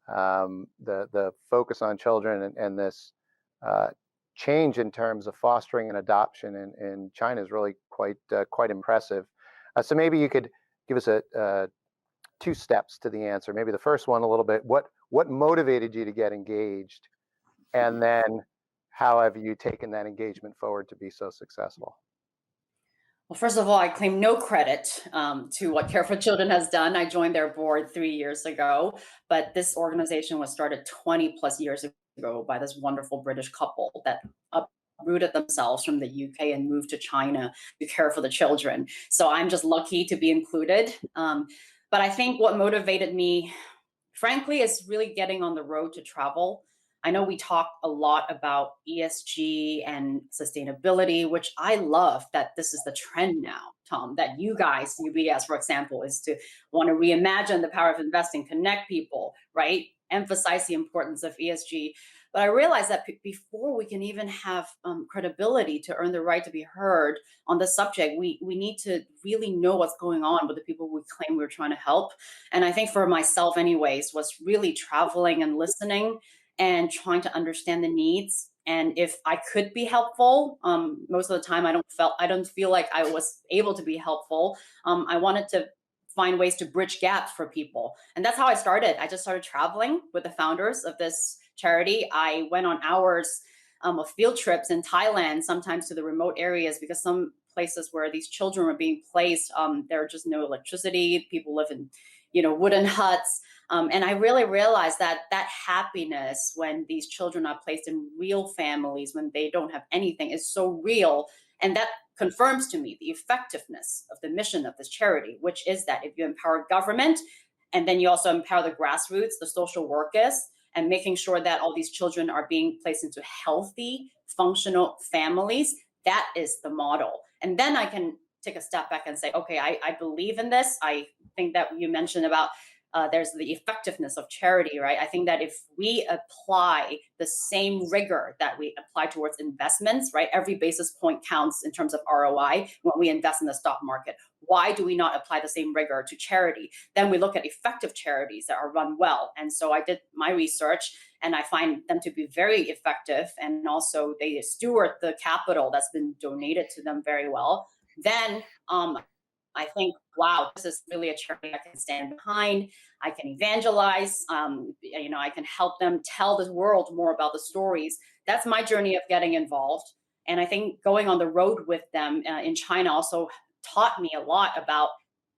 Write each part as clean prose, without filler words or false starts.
the focus on children and this change in terms of fostering and adoption in China is really quite impressive. So maybe you could give us two steps to the answer. Maybe the first one a little bit. What motivated you to get engaged, and then how have you taken that engagement forward to be so successful? Well, first of all, I claim no credit to what Care for Children has done. I joined their board 3 years ago, but this organization was started 20 plus years ago by this wonderful British couple that uprooted themselves from the UK and moved to China to care for the children. So I'm just lucky to be included. But I think what motivated me, frankly, is really getting on the road to travel. I know we talk a lot about ESG and sustainability, which I love that this is the trend now, Tom, that you guys, UBS, for example, is to want to reimagine the power of investing, connect people, right? Emphasize the importance of ESG. But I realized that before we can even have credibility to earn the right to be heard on the subject, we need to really know what's going on with the people we claim we're trying to help. And I think for myself anyways, was really traveling and listening and trying to understand the needs. And if I could be helpful, most of the time I don't feel like I was able to be helpful. I wanted to find ways to bridge gaps for people. And that's how I started. I just started traveling with the founders of this charity. I went on hours of field trips in Thailand, sometimes to the remote areas, because some places where these children were being placed, there are just no electricity. People live in, wooden huts. And I really realized that happiness when these children are placed in real families, when they don't have anything, is so real. And that confirms to me the effectiveness of the mission of this charity, which is that if you empower government, and then you also empower the grassroots, the social workers, and making sure that all these children are being placed into healthy, functional families, that is the model. And then I can take a step back and say, okay, I believe in this. I think that you mentioned about there's the effectiveness of charity, right? I think that if we apply the same rigor that we apply towards investments, right? Every basis point counts in terms of ROI when we invest in the stock market. Why do we not apply the same rigor to charity? Then we look at effective charities that are run well. And so I did my research and I find them to be very effective. And also they steward the capital that's been donated to them very well. Then I think, wow, this is really a charity I can stand behind. I can evangelize. I can help them tell the world more about the stories. That's my journey of getting involved. And I think going on the road with them in China also taught me a lot about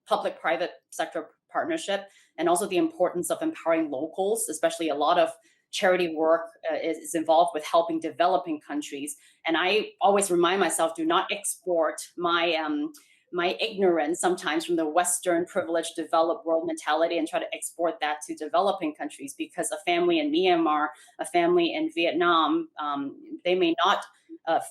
public-private sector partnership and also the importance of empowering locals, especially a lot of charity work is involved with helping developing countries. And I always remind myself, do not export my ignorance sometimes from the Western privileged developed world mentality and try to export that to developing countries, because a family in Myanmar, a family in Vietnam, they may not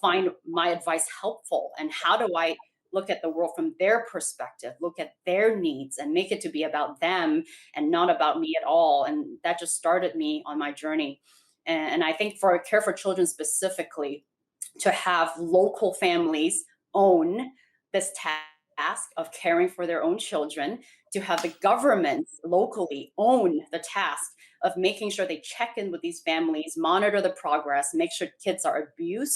find my advice helpful. And how do I look at the world from their perspective, look at their needs and make it to be about them and not about me at all? And that just started me on my journey. And I think for Care for Children specifically, to have local families own this task of caring for their own children, to have the government locally own the task of making sure they check in with these families, monitor the progress, make sure kids are abused